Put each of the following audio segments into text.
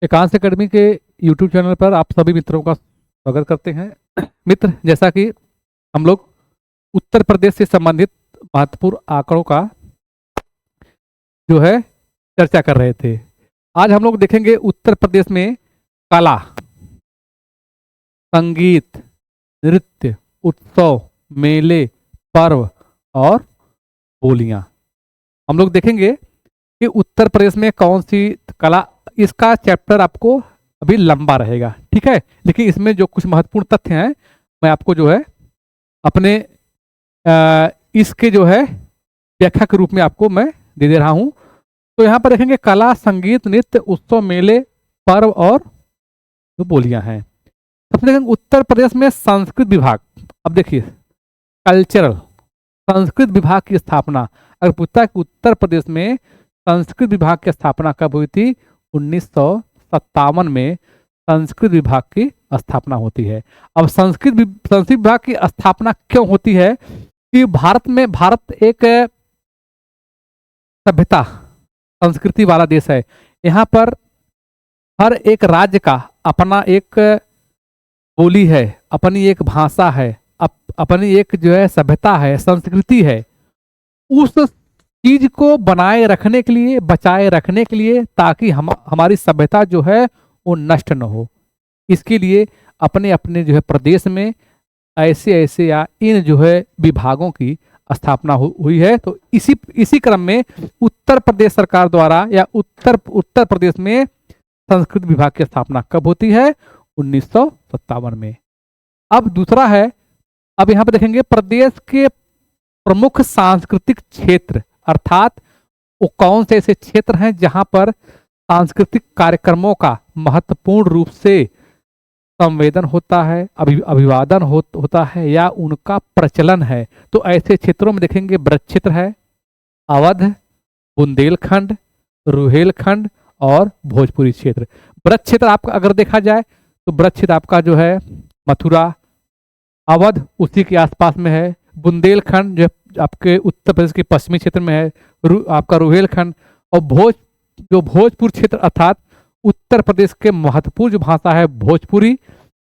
एकांश academy के YouTube channel पर आप सभी मित्रों का स्वागत करते हैं। मित्र, जैसा कि हम लोग उत्तर प्रदेश से संबंधित महत्वपूर्ण आंकड़ों का जो है चर्चा कर रहे थे। आज हम लोग देखेंगे उत्तर प्रदेश में कला, संगीत, नृत्य, उत्सव, मेले, पर्व और बोलियां। हम लोग देखेंगे कि उत्तर प्रदेश में कौन सी कला, इसका चैप्टर आपको अभी लंबा रहेगा, ठीक है। लेकिन इसमें जो कुछ महत्वपूर्ण तथ्य हैं मैं आपको जो है अपने इसके जो है व्याख्या के रूप में आपको मैं दे रहा हूं। तो यहाँ पर देखेंगे कला, संगीत, नृत्य, उत्सव, मेले, पर्व और जो बोलियां हैं। सबसे देखेंगे उत्तर प्रदेश में संस्कृत विभाग। अब देखिए, कल्चरल संस्कृत विभाग की स्थापना अगर पूछता है कि उत्तर प्रदेश में संस्कृत विभाग की स्थापना कब हुई थी, 1957 में संस्कृत विभाग की स्थापना होती है। अब संस्कृत विभाग की स्थापना क्यों होती है कि भारत एक सभ्यता संस्कृति वाला देश है। यहाँ पर हर एक राज्य का अपना एक बोली है, अपनी एक भाषा है, अपनी एक जो है सभ्यता है, संस्कृति है। उस चीज को बनाए रखने के लिए, बचाए रखने के लिए, ताकि हमारी सभ्यता जो है वो नष्ट न हो, इसके लिए अपने अपने जो है प्रदेश में ऐसे ऐसे या इन जो है विभागों की स्थापना हुई है। तो इसी क्रम में उत्तर प्रदेश सरकार द्वारा या उत्तर प्रदेश में संस्कृत विभाग की स्थापना कब होती है, 1957 में। अब दूसरा है, अब यहाँ पे देखेंगे प्रदेश के प्रमुख सांस्कृतिक क्षेत्र, अर्थात वो कौन से ऐसे क्षेत्र हैं जहां पर सांस्कृतिक कार्यक्रमों का महत्वपूर्ण रूप से संवेदन होता है, अभिवादन होता है या उनका प्रचलन है। तो ऐसे क्षेत्रों में देखेंगे ब्रज क्षेत्र है, अवध, बुंदेलखंड, रुहेलखंड और भोजपुरी क्षेत्र। ब्रज क्षेत्र आपका अगर देखा जाए तो ब्रज क्षेत्र आपका जो है मथुरा, अवध उसी के आसपास में है, बुंदेलखंड जो आपके उत्तर प्रदेश के पश्चिमी क्षेत्र में है, आपका रुहेलखंड और भोजपुर क्षेत्र अर्थात उत्तर प्रदेश के महत्वपूर्ण जो भाषा है भोजपुरी।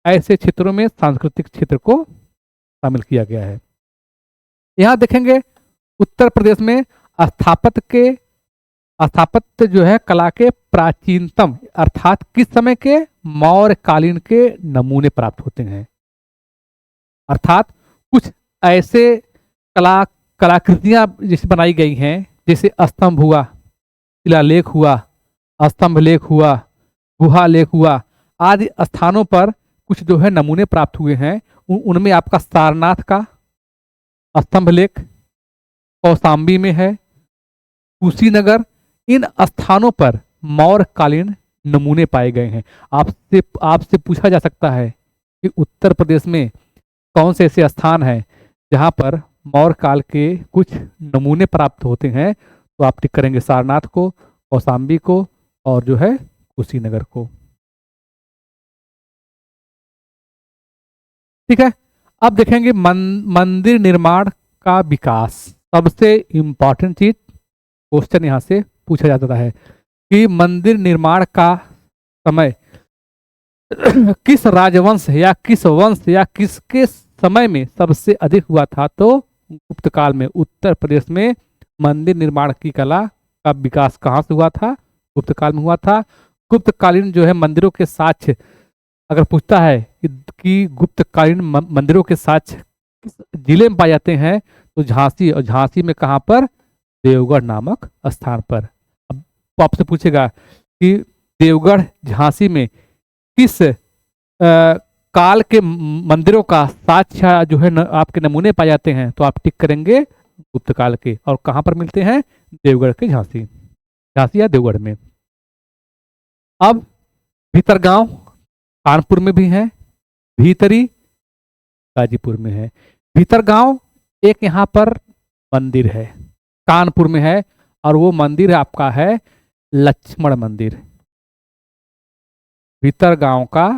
ऐसे क्षेत्रों में सांस्कृतिक क्षेत्र को शामिल किया गया है। यहाँ देखेंगे उत्तर प्रदेश में स्थापत्य जो है कला के प्राचीनतम अर्थात किस समय के, मौर्य कालीन के नमूने प्राप्त होते हैं। अर्थात कुछ ऐसे कलाकृतियां जैसे बनाई गई हैं, जैसे स्तंभ हुआ, शिलालेख हुआ, स्तंभ लेख हुआ, गुहा लेख हुआ, आदि स्थानों पर कुछ जो है नमूने प्राप्त हुए हैं। उनमें आपका सारनाथ का स्तंभ लेख कौशाम्बी में है, कुशीनगर, इन स्थानों पर मौर्य कालीन नमूने पाए गए हैं। आपसे पूछा जा सकता है कि उत्तर प्रदेश में कौन से ऐसे स्थान हैं जहां पर मौर्य काल के कुछ नमूने प्राप्त होते हैं, तो आप टिक करेंगे सारनाथ को, कौशाम्बी को और जो है कुशीनगर को। ठीक है। अब देखेंगे मंदिर निर्माण का विकास। सबसे इंपॉर्टेंट चीज क्वेश्चन यहां से पूछा जाता है कि मंदिर निर्माण का समय किस राजवंश या किस वंश या किसके समय में सबसे अधिक हुआ था। तो गुप्त काल में उत्तर प्रदेश में मंदिर निर्माण की कला का विकास कहाँ से हुआ था, गुप्त काल में हुआ था। गुप्तकालीन जो है मंदिरों के साक्ष्य अगर पूछता है कि गुप्तकालीन मंदिरों के साक्ष्य किस जिले में पाए जाते हैं, तो झांसी, और झांसी में कहाँ पर, देवगढ़ नामक स्थान पर। अब आपसे पूछेगा कि देवगढ़ झांसी में किस काल के मंदिरों का साक्ष्य जो है आपके नमूने पाए जाते हैं, तो आप टिक करेंगे गुप्त काल के। और कहाँ पर मिलते हैं, देवगढ़ के झांसी या देवगढ़ में। अब भीतरगांव कानपुर में भी है, भीतरी गाजीपुर में है। भीतरगांव एक यहाँ पर मंदिर है, कानपुर में है, और वो मंदिर आपका है लक्ष्मण मंदिर। भीतरगांव का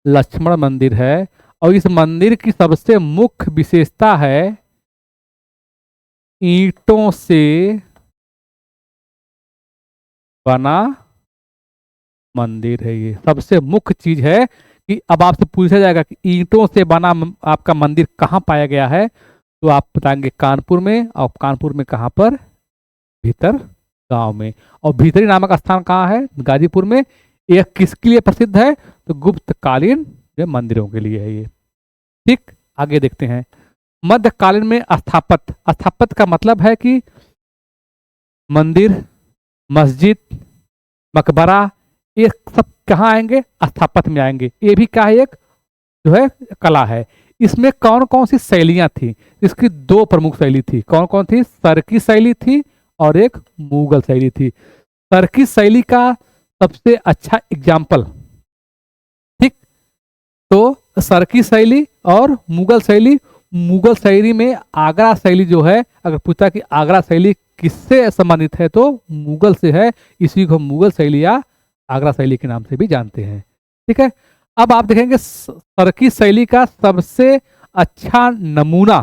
लक्ष्मण मंदिर है, और इस मंदिर की सबसे मुख्य विशेषता है ईंटों से बना मंदिर है ये। सबसे मुख्य चीज है कि अब आपसे पूछा जाएगा कि ईंटों से बना आपका मंदिर कहाँ पाया गया है, तो आप बताएंगे कानपुर में। और कानपुर में कहाँ पर? भीतर गांव में। और भीतरी नामक स्थान कहाँ है? गाजीपुर में। यह किसके लिए प्रसिद्ध है? तो गुप्तकालीन जो मंदिरों के लिए है ये। ठीक, आगे देखते हैं। मध्यकालीन में स्थापत्य। स्थापत्य का मतलब है कि मंदिर, मस्जिद, मकबरा, ये सब कहाँ आएंगे? स्थापत्य में आएंगे। ये भी क्या है? एक जो है कला है। इसमें कौन कौन सी शैलियां थी? इसकी दो प्रमुख शैली थी। कौन कौन थी? सरकी शैली थी और एक मुगल शैली थी। सरकी शैली का सबसे अच्छा एग्जाम्पल, ठीक, तो सरकी शैली और मुगल शैली। मुगल शैली में आगरा शैली जो है, अगर पूछा कि आगरा शैली किससे संबंधित है, तो मुगल से है। इसी को मुगल शैली या आगरा शैली के नाम से भी जानते हैं। ठीक है, अब आप देखेंगे सरकी शैली का सबसे अच्छा नमूना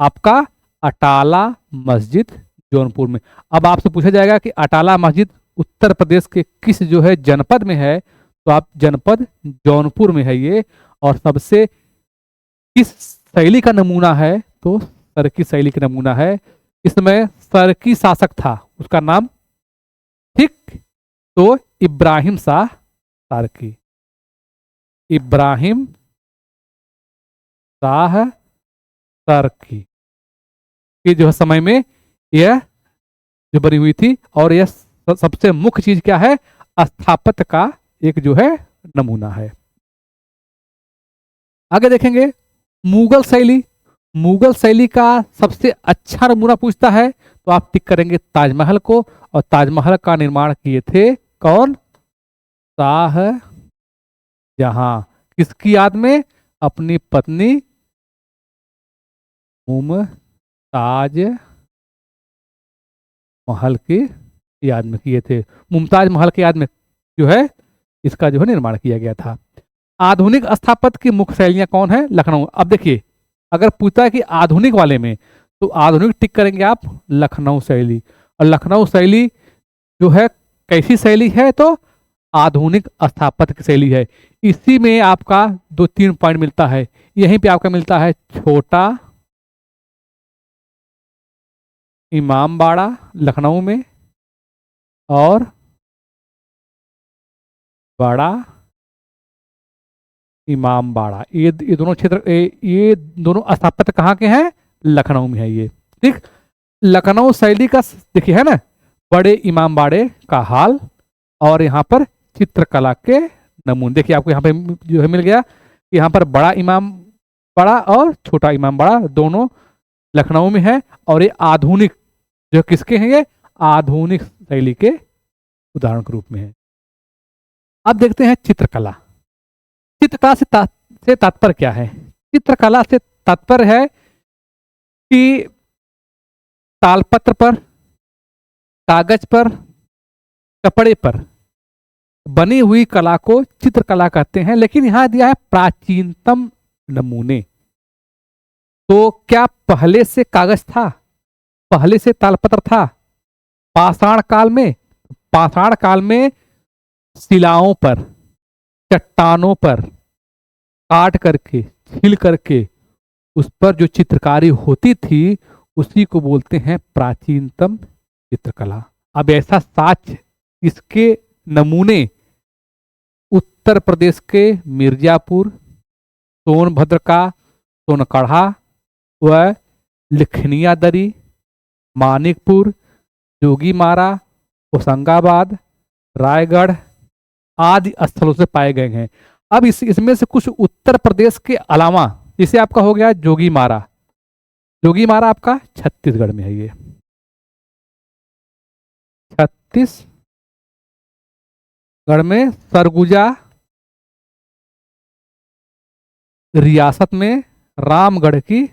आपका अटाला मस्जिद जौनपुर में। अब आपसे पूछा जाएगा कि अटाला मस्जिद उत्तर प्रदेश के किस जो है जनपद में है, तो आप जनपद जौनपुर में है ये। और सबसे किस शैली का नमूना है, तो सरकी शैली का नमूना है। इसमें सरकी शासक था, उसका नाम, ठीक, तो इब्राहिम शाह सरकी। इब्राहिम शाह सरकी की जो समय में यह जो बनी हुई थी। और यह सबसे मुख्य चीज क्या है? स्थापत्य का एक जो है नमूना है। आगे देखेंगे मुगल शैली। मुगल शैली का सबसे अच्छा नमूना पूछता है, तो आप टिक करेंगे ताजमहल को। और ताजमहल का निर्माण किए थे कौन? शाहजहां। किसकी याद में? अपनी पत्नी मुमताज महल की याद में किए थे। मुमताज महल की याद में जो है इसका जो है निर्माण किया गया था। आधुनिक स्थापत्य की मुख्य शैलियां कौन है? लखनऊ। अब देखिए, अगर पूछता है कि आधुनिक वाले में, तो आधुनिक टिक करेंगे आप लखनऊ शैली। और लखनऊ शैली जो है कैसी शैली है? तो आधुनिक स्थापत्य की शैली है। इसी में आपका 2-3 पॉइंट मिलता है। यहीं पे आपका मिलता है छोटा इमामबाड़ा लखनऊ में, और बड़ा इमामबाड़ा। ये दोनों क्षेत्र, ये दोनों स्थापत्य कहाँ के हैं? लखनऊ में है ये। ठीक, लखनऊ शैली का देखिए है ना, बड़े इमामबाड़े का हाल, और यहाँ पर चित्रकला के नमूने। देखिए आपको यहाँ पे जो है मिल गया। यहाँ पर बड़ा इमाम बाड़ा और छोटा इमाम बाड़ा दोनों लखनऊ में है। और ये आधुनिक जो किसके हैं? ये आधुनिक शैली के उदाहरण के रूप में है। अब देखते हैं चित्रकला। चित्रकला से तात्पर्य क्या है? चित्रकला से तात्पर्य है कि तालपत्र पर, कागज पर, कपड़े पर बनी हुई कला को चित्रकला कहते हैं। लेकिन यहां दिया है प्राचीनतम नमूने। तो क्या पहले से कागज था? पहले से तालपत्र था? पाषाण काल में? पाषाण काल में शिलाओं पर, चट्टानों पर काट करके, छील करके उस पर जो चित्रकारी होती थी, उसी को बोलते हैं प्राचीनतम चित्रकला। अब ऐसा साक्ष्य, इसके नमूने उत्तर प्रदेश के मिर्जापुर, सोनभद्र का सोनकढ़ा व लिखनिया दरी, मानिकपुर, जोगीमारा, होशंगाबाद, रायगढ़ आदि स्थलों से पाए गए हैं। अब इसमें से कुछ उत्तर प्रदेश के अलावा, इसे आपका हो गया जोगीमारा। जोगीमारा आपका छत्तीसगढ़ में है। ये छत्तीसगढ़ में सरगुजा रियासत में रामगढ़ की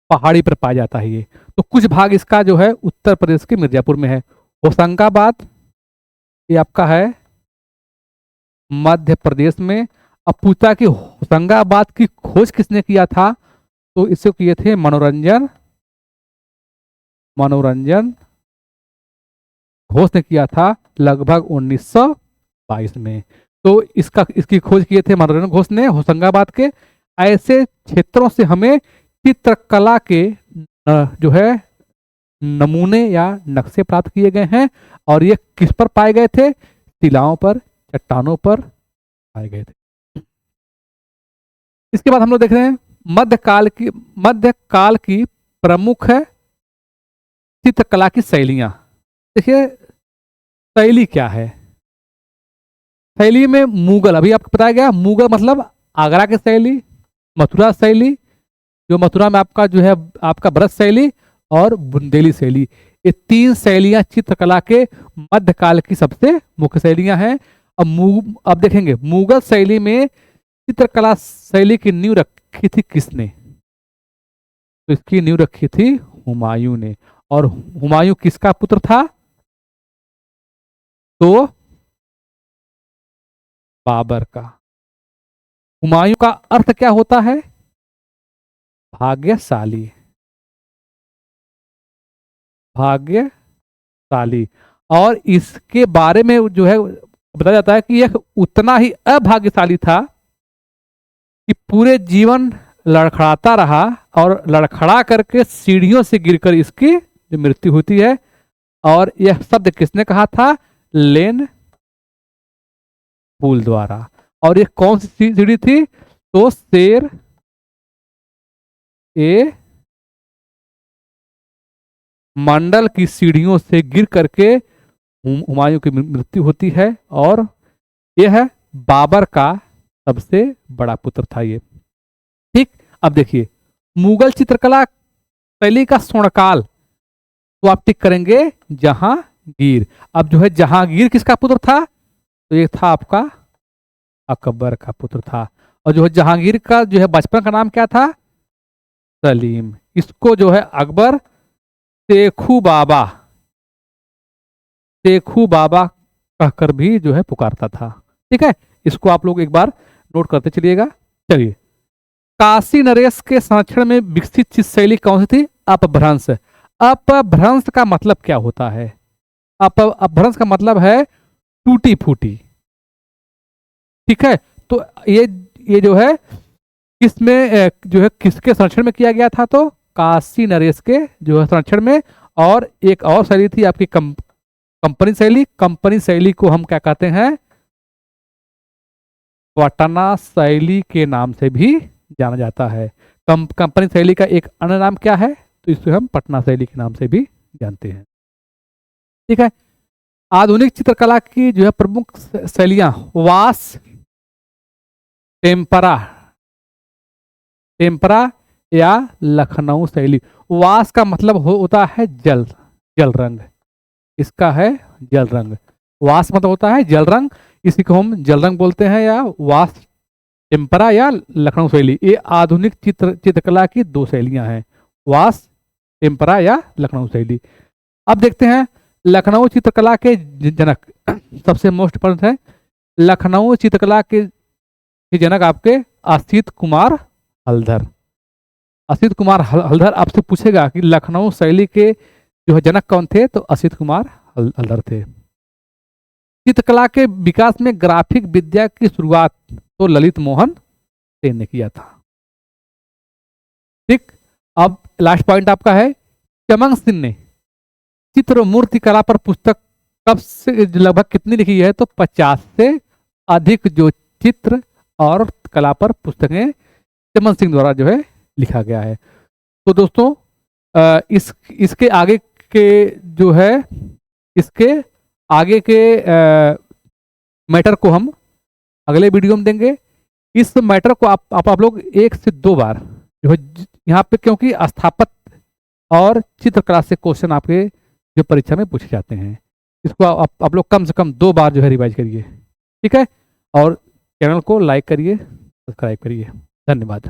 पहाड़ी पर पाया जाता है ये। तो कुछ भाग इसका जो है उत्तर प्रदेश के मिर्जापुर में है। होशंगाबाद ये आपका है मध्य प्रदेश में। अब पूछा कि होशंगाबाद की खोज किसने किया था? तो इसे किए थे मनोरंजन घोष ने किया था लगभग 1900 1922 में। तो इसकी खोज किए थे मनोरंजन घोष ने होशंगाबाद के। ऐसे क्षेत्रों से हमें चित्रकला के जो है नमूने या नक्शे प्राप्त किए गए हैं। और ये किस पर पाए गए थे? शिलाओं पर, चट्टानों पर पाए गए थे। इसके बाद हम लोग देख रहे हैं मध्यकाल की प्रमुख चित्रकला की शैलियां। देखिए शैली क्या है? शैली में मुगल, अभी आपको बताया गया, मुगल मतलब आगरा की शैली, मथुरा शैली, जो मथुरा में आपका जो है आपका भरत शैली और बुंदेली शैली, ये 3 शैलियां चित्रकला के मध्यकाल की सबसे मुख्य शैलियां हैं। अब देखेंगे मुगल शैली में चित्रकला शैली की नींव रखी थी किसने? तो इसकी नींव रखी थी हुमायूं ने। और हुमायूं किसका पुत्र था? तो बाबर का। हुमायूं का अर्थ क्या होता है? भाग्यशाली, भाग्यशाली। और इसके बारे में जो है बताया जाता है कि यह उतना ही अभाग्यशाली था कि पूरे जीवन लड़खड़ाता रहा और लड़खड़ा करके सीढ़ियों से गिरकर इसकी जो मृत्यु होती है। और यह शब्द किसने कहा था? लेन पुल द्वारा। और ये कौन सी सीढ़ी थी? तो शेर ए मंडल की सीढ़ियों से गिर करके हुमायूं की मृत्यु होती है। और यह बाबर का सबसे बड़ा पुत्र था ये। ठीक, अब देखिए मुगल चित्रकला शैली का स्वर्णकाल, तो आप टिक करेंगे जहांगीर। अब जो है जहांगीर किसका पुत्र था? तो ये था आपका अकबर का पुत्र था। और जो है जहांगीर का जो है बचपन का नाम क्या था? सलीम। इसको जो है अकबर शेखू बाबा कहकर भी जो है पुकारता था। ठीक है, इसको आप लोग एक बार नोट करते चलिएगा। चलिए, काशी नरेश के संरक्षण में विकसित चित्र शैली कौन सी थी? अपभ्रंश। अपभ्रंश का मतलब क्या होता है? अपभ्रंश का मतलब है टूटी फूटी। ठीक है, तो ये जो है किसमें जो है किसके संरक्षण में किया गया था? तो काशी नरेश के जो है संरक्षण में। और एक और शैली थी आपकी कंपनी शैली। कंपनी शैली को हम क्या कहते हैं? पटना शैली के नाम से भी जाना जाता है। कंपनी शैली का एक अन्य नाम क्या है? तो इसे हम पटना शैली के नाम से भी जानते हैं। ठीक है, आधुनिक चित्रकला की जो है प्रमुख शैलियां वास, टेम्परा या लखनऊ शैली। वास का मतलब होता है जल रंग। इसका है जल रंग। वास मतलब होता है जल रंग, इसी को हम जल रंग बोलते हैं, या वास, टेम्परा या लखनऊ शैली। ये आधुनिक चित्रकला की 2 शैलियां हैं, वास, टेम्परा या लखनऊ शैली। अब देखते हैं लखनऊ चित्रकला के जनक। सबसे मोस्ट इंपॉर्टेंट है, लखनऊ चित्रकला के जनक आपके असित कुमार हल्दर। असित कुमार हल्दर आपसे पूछेगा कि लखनऊ शैली के जो है जनक कौन थे? तो असित कुमार हल्दर थे। चित्रकला के विकास में ग्राफिक विद्या की शुरुआत तो ललित मोहन सेन ने किया था। ठीक, अब लास्ट पॉइंट आपका है, चमन सिंह ने चित्र मूर्ति कला पर पुस्तक कब से लगभग कितनी लिखी है? तो 50 से अधिक जो चित्र और कला पर पुस्तकें चमन सिंह द्वारा जो है लिखा गया है। तो दोस्तों इसके आगे के जो है इसके आगे के मैटर को हम अगले वीडियो में देंगे। इस मैटर को आप लोग 1 से 2 बार जो है यहाँ पे, क्योंकि स्थापत्य और चित्रकला से क्वेश्चन आपके जो परीक्षा में पूछे जाते हैं, इसको आप लोग कम से कम 2 बार जो है रिवाइज करिए। ठीक है, और चैनल को लाइक करिए, सब्सक्राइब करिए। धन्यवाद।